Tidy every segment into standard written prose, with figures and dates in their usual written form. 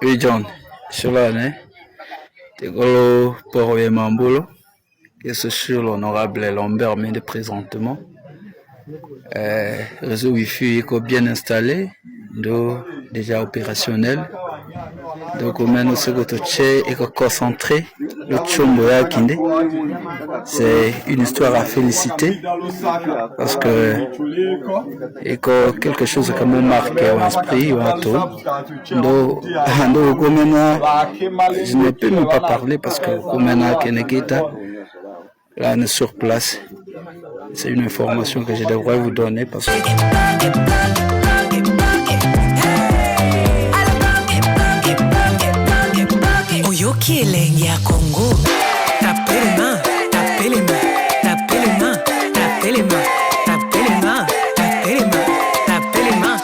Oui, John, sur l'année, Tegolo pour Mambolo, et ce sur l'honorable Lambert Mende présentement. Réseau Wi-Fi est bien installé, donc déjà opérationnel. Donc maintenant ce que tu est concentré, le chombo ya kinde. C'est une histoire à féliciter parce que et quelque chose comme un marqué au esprit ou à tout. Donc maintenant je ne peux même pas parler parce que maintenant Kenekita là on est sur place. C'est une information que je devrais vous donner parce que Oyoki elengi ya Congo. Tapez les mains, tapez les mains, tapez les mains, tapez les mains, tapez les mains, tapez les mains, tapez les mains.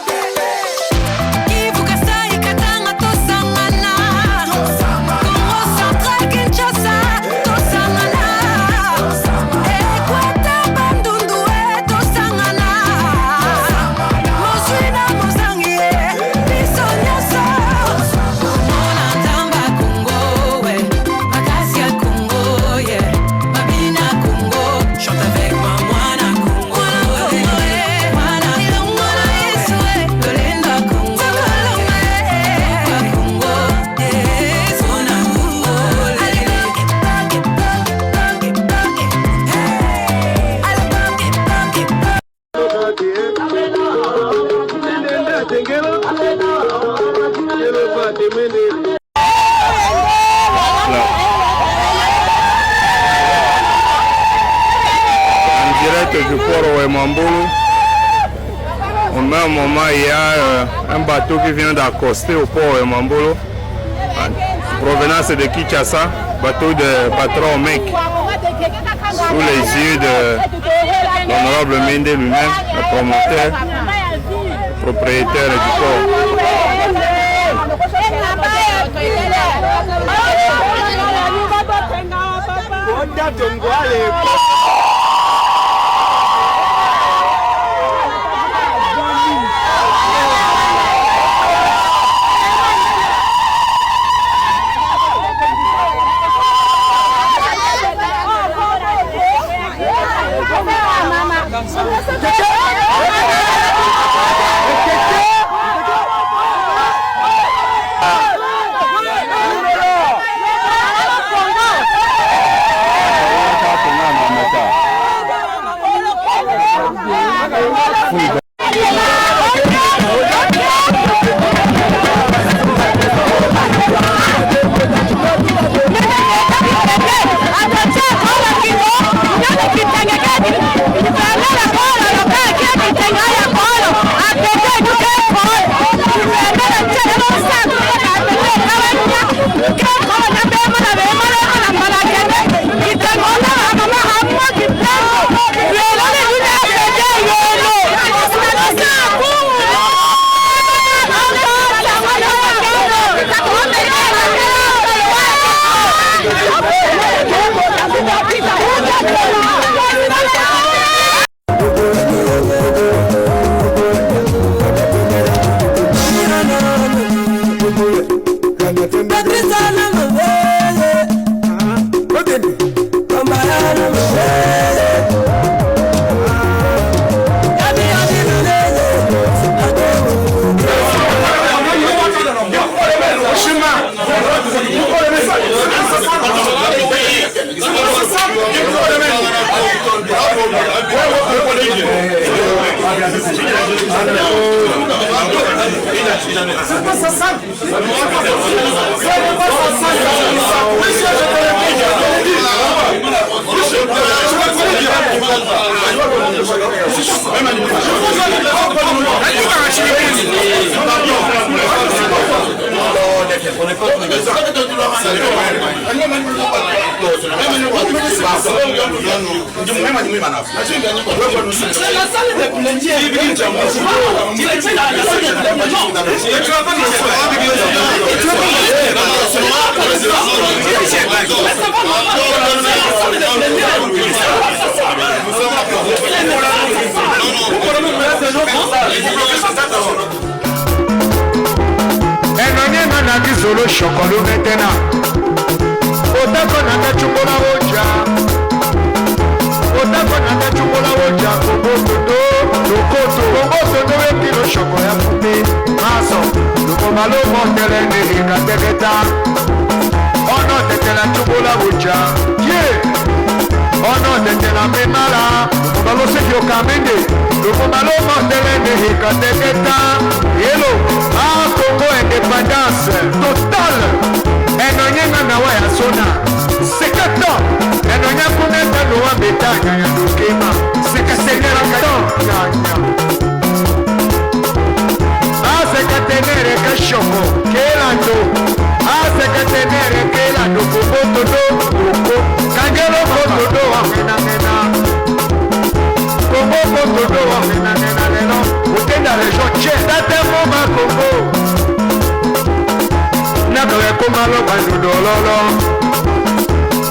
Ibukasa ikatanga tosangana. Congo Central Kinshasa tosangana. Ekwata bandundu tosangana. Moswina mosangi biso nyonso. Mona tamba Congo, Makasia Congo, Mabina Congo, chante avec moi, Moana Congo, Moana Ilongona Isue, Lolinda Congo, Congo, Sona Congo, En direct du port Ouemambolo, au même moment il y a un bateau qui vient d'accoster au port Ouemambolo, en provenance de Kinshasa, bateau de patron Mec, sous les yeux de l'honorable Mende lui-même, le promoteur, propriétaire du port. Lolo chokolo metena Otako nanga chumbola oja Otako nanga chumbola oja Kobotodo Lokoto Kobotodo Ekilo choko ya fumbi Maso Lukomalo motele Nihika teketa Ono tetela chumbola oja Yeah Ono tetela memala Lukomalo sekyo kamende Lukomalo motele Nihika teketa Yelo Congo indépendance totale. Enonyenga na waya sona. Sekato. Enonya kuneta noa betanya ya dukema. Sekatenera kanya. Sekatenere kashoko. Kelando. Sekatenere kelando. Kuboto do. Kangelo boto do. Wamenamena. Kuboto do. Wamenamena leno. Utenda région tchè. Tate moma Congo. Nakwe kumalo bandudo lolo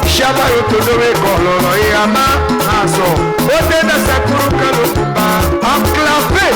Shaba yotodowe kololo Yama naso Ote na sakuru kalutumba Enclavé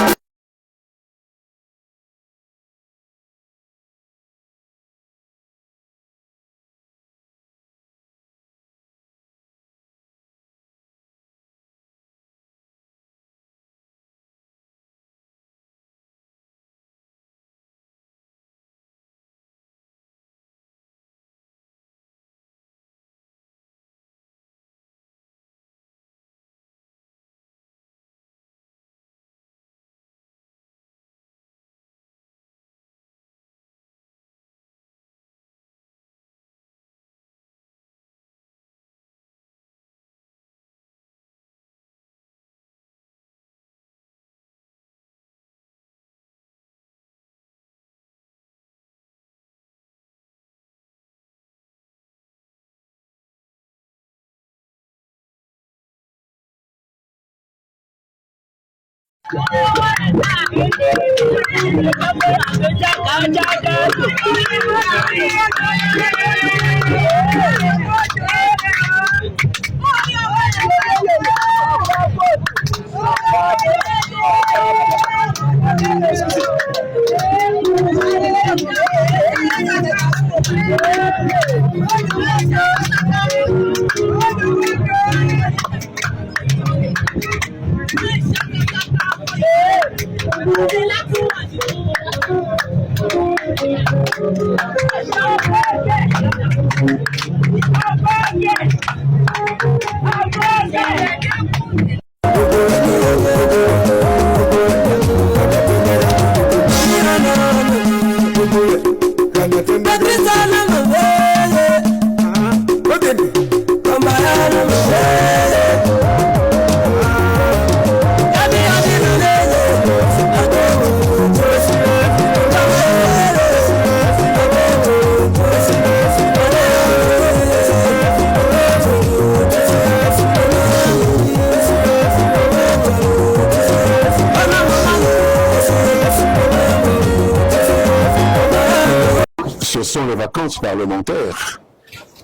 Ce sont les vacances parlementaires.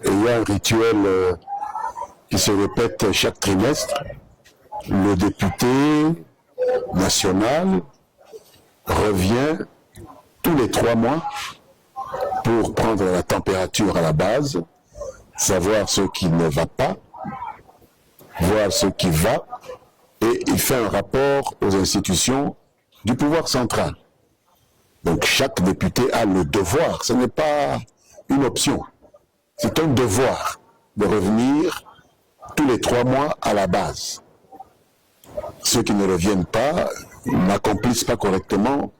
Et il y a un rituel qui se répète chaque trimestre. Le député national revient tous les 3 mois pour prendre la température à la base, savoir ce qui ne va pas, voir ce qui va, et il fait un rapport aux institutions du pouvoir central. Donc chaque député a le devoir, ce n'est pas une option, c'est un devoir de revenir tous les 3 mois à la base. Ceux qui ne reviennent pas n'accomplissent pas correctement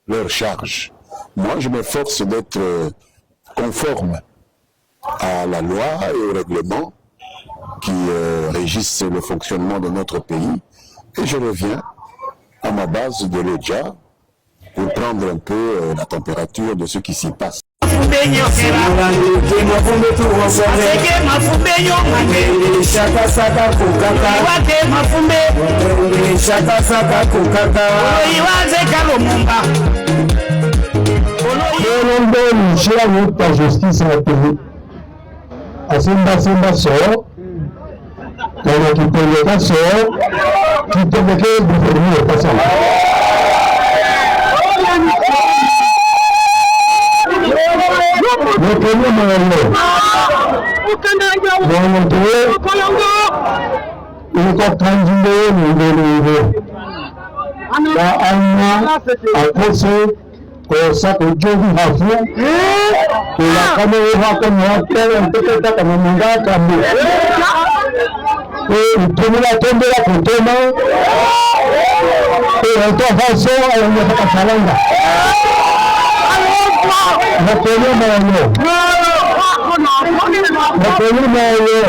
leur charge. Moi, je m'efforce d'être conforme à la loi et au règlement qui régissent le fonctionnement de notre pays, et je reviens à ma base de l'Odja pour prendre un peu la température de ce qui s'y passe. Retenez mon nom. Il est candidat à cause de ça que Dieu vous a fait. Et la caméra comme moi, peut-être comme un gars comme et il peut la tomber la photo, et en toute façon, elle ne va pas faire là. Retenez mon nom. Retenez mon nom.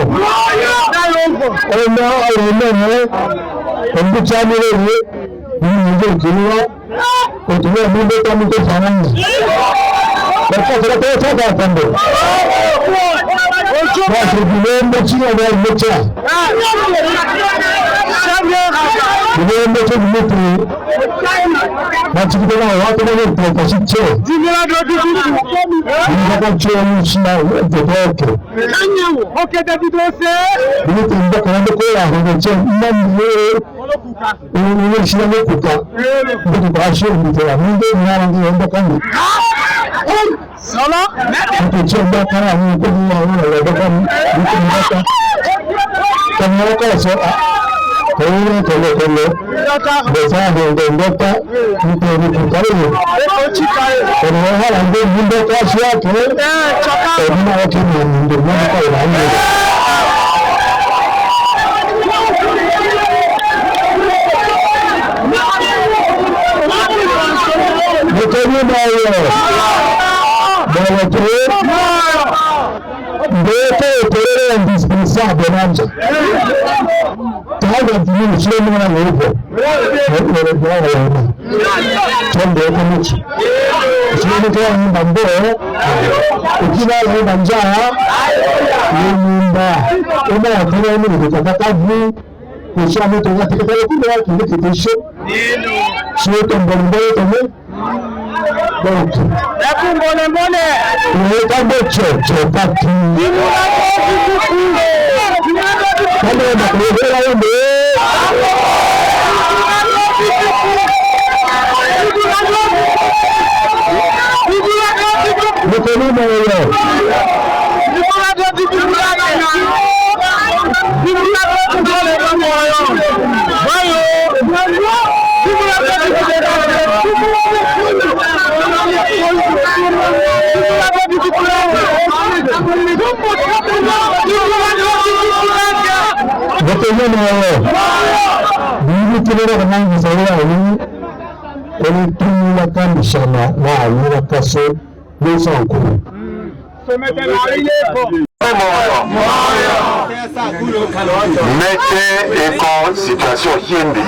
Mettez école situation yembi.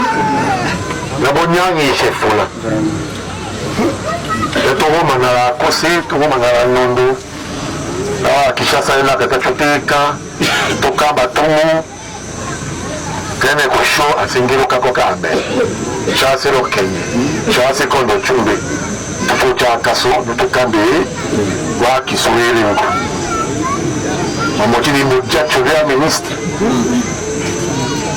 La bonne chef là. Le taureau manara kosé, taureau manara nondo. Ah, Kishasa là kaka choteka, toka baton. Kene ko show asingiro kako kambe. Chase lo kenye. Chase kondo chumbe. Tufocha kaso, tukambe wa kiswahili ngo. Mamotini mmoja chorea ministre.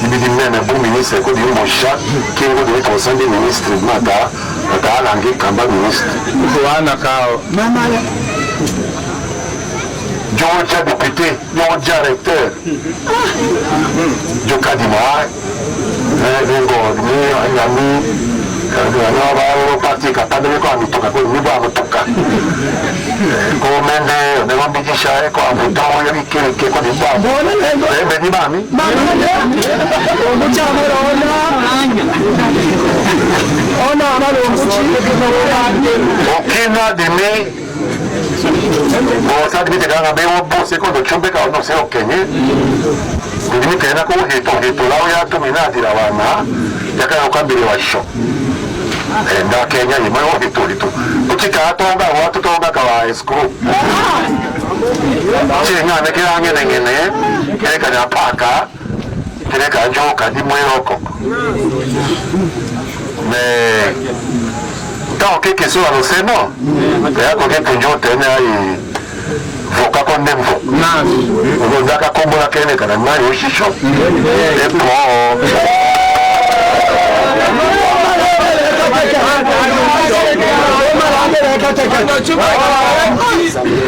Ibidi meme bon ministre ko di mmoja kingo de conseil ministre mata langue kamba ministre. Wana kao. Mama ya. Georgia député, Georgia recteur. Joka di moi. Ngo ni nyami Nova parti capable de quoi nous toca quoi nous va toca comme mende ne va bien cher quoi vous dans il y a qui quoi des bois mais dis mami aucun de mes bon ça devait être un bon c'est quand tu chambes quand non c'est ok ni ni kana ko heto la ya to mina dira wana ya kana ukambire wa show na Kenya ni mwa heto ukika tonga watu tonga kwa escrow chenga na kila ngene kile kana paka kile kanjo kadi mwero mais tant que question à l'océan ya ko ke kanjo tena ai voka con nemvo non da ka kombo la kene kana mai o shisho e po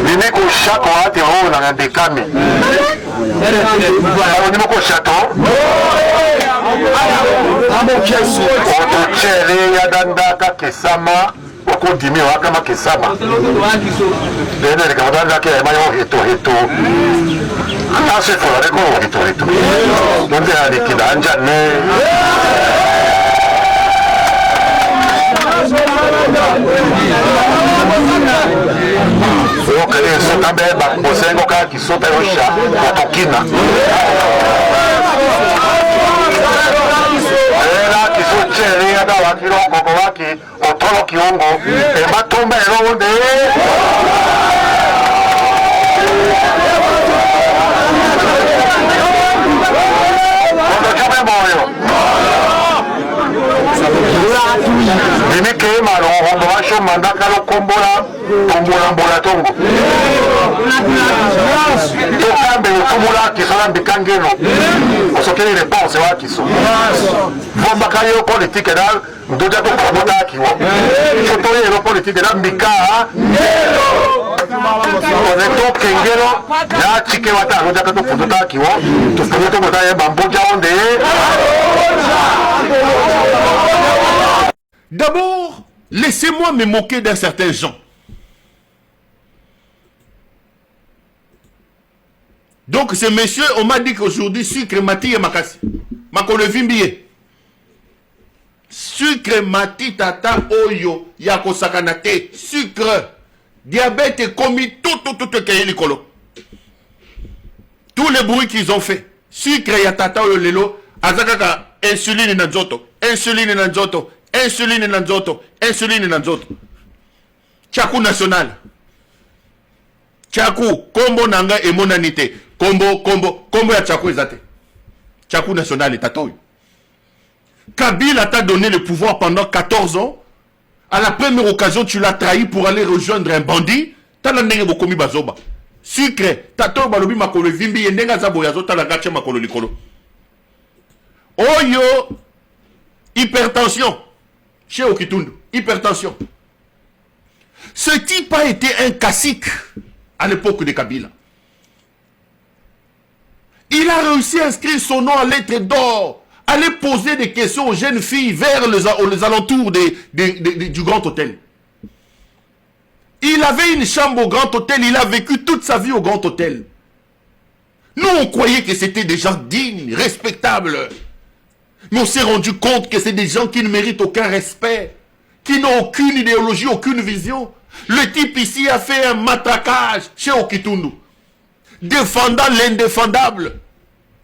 Mimi ko chato ate ho na ndekami. Mimi ko chato. Oto chere ya dandaka kesama. Oko dimi wakama kesama. Dene de kabanda ke mayo hito. Ase fora ko hito. Donde ali kidanja ne. Isso também é bom. Você é um cara que solta o chá, a toquina. Ela que sou cheirinha da aqui, o aqui, o tolo que ongo, e matumba é onde? Quando eu me morro. Mimi que maro, o acho mandar caro combola, tombola tongo. Tokambe tombola qui sont en bikangeno. On se quelle réponse wa qui sont. Vont bakayo politique là, ndoja to promota qui wa. Je toye le politique là mbika. On est to kengero, ya chike wata ndoja to promota qui wa. To promota mota ya bamboja onde. D'abord, laissez-moi me moquer d'un certain gens. Donc, ce monsieur, on m'a dit qu'aujourd'hui, sucre mati et makasi. Makolo vimbiye. Sucre mati tata oyo yako sakanate. Sucre. Diabète commis tout kayeli-kolo. Tous les bruits qu'ils ont fait. Sucre ya tata oyo lelo. Azakaka insuline na nzoto. Insuline na nzoto. Insuline na nzoto. Insuline na nzoto. Chaku national. Chaku. Kombo nanga emonanite. Kombo ya Chaku ezate. Chaku national est attendu. Kabila t'a donné le pouvoir pendant 14 ans. À la première occasion, tu l'as trahi pour aller rejoindre un bandit. T'as la nenge bokomi bazoba. Sucre. Tato balobi makolo vimbi yendenga zaboyazo t'as la gache makolo likolo. Oyo. Hypertension. Chez Okitundu. Hypertension. Ce type a été un cacique à l'époque de Kabila. Il a réussi à inscrire son nom en lettres d'or, aller poser des questions aux jeunes filles vers les alentours du Grand Hôtel. Il avait une chambre au Grand Hôtel, il a vécu toute sa vie au Grand Hôtel. Nous, on croyait que c'était des gens dignes, respectables. Mais on s'est rendu compte que c'est des gens qui ne méritent aucun respect, qui n'ont aucune idéologie, aucune vision. Le type ici a fait un matraquage chez Okitundu, défendant l'indéfendable,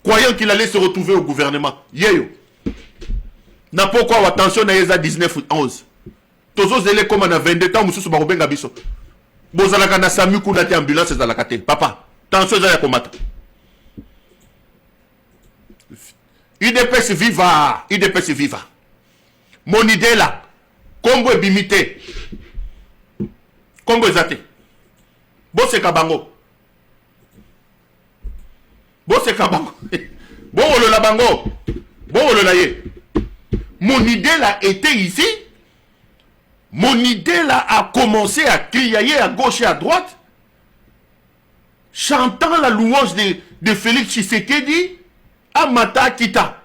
croyant qu'il allait se retrouver au gouvernement. Yeyo. N'a pas quoi, attention, na yeza 19 ou 11. Tozo zele comme on a 22 ans, moussou barobenga biso. Bozalaka na sami kou nati ambulance zalakate. Papa, attention zaya komata. UDPS viva, UDPS viva. Mon idée là, Congo est bimité. Congo est zate. Bosse kabango. Bosse kabango. Bon le bango. Bon le laye. Mon idée là était ici. Mon idée là a commencé à crier à gauche et à droite, chantant la louange de Félix Tshisekedi. Amata kita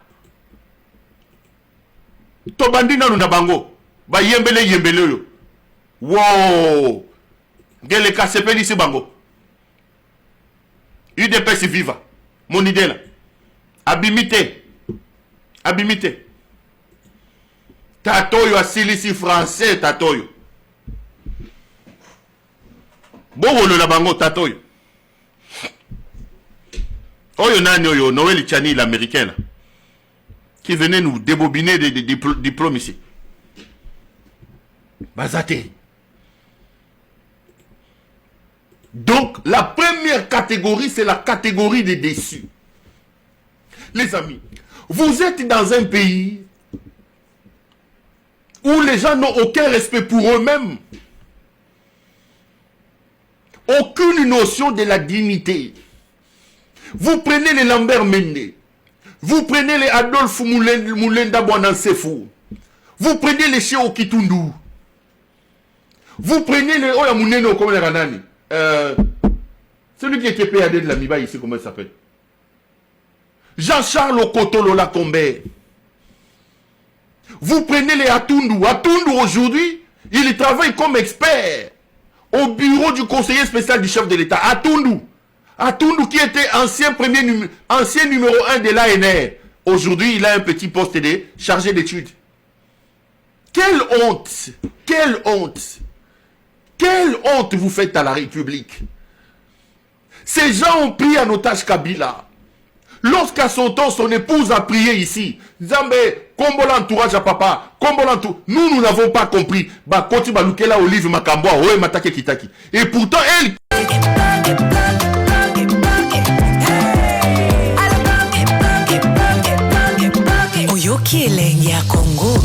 tobandi nanu na bango ba yembele yo wow ngele kasepeli si bango UDPS viva mon idée là abimité tatoyo asilisi français tatoyo bowolo na bango tatoyo. Oyo nani oyo Noël Tchani l'américain là, qui venait nous débobiner des diplômes ici. Bazate. Donc la première catégorie, c'est la catégorie des déçus. Les amis, vous êtes dans un pays où les gens n'ont aucun respect pour eux-mêmes, aucune notion de la dignité. Vous prenez les Lambert Mende, vous prenez les Adolphe Moulenda Boinansefou, vous prenez les Chez Okitundu, Vous prenez les Oyamuneno comme les Ranani. Celui qui était PAD de la Miba ici, comment il s'appelle? Jean-Charles Okotolo Lakombe. Vous prenez les Atundu. Atundu aujourd'hui, il travaille comme expert au bureau du conseiller spécial du chef de l'État. Atundu. Atundu qui était ancien numéro 1 de l'ANR. Aujourd'hui, il a un petit poste de chargé d'études. Quelle honte! Quelle honte! Quelle honte vous faites à la République! Ces gens ont pris en otage Kabila. Lorsqu'à son temps, son épouse a prié ici. Zambé, combo l'entourage à papa, combo l'entourage. Nous n'avons pas compris. Bah, Koti Balukela, Olive Makamboa, Oe Matake Kitaki. Et pourtant, elle... Oyoki elengi ya Congo.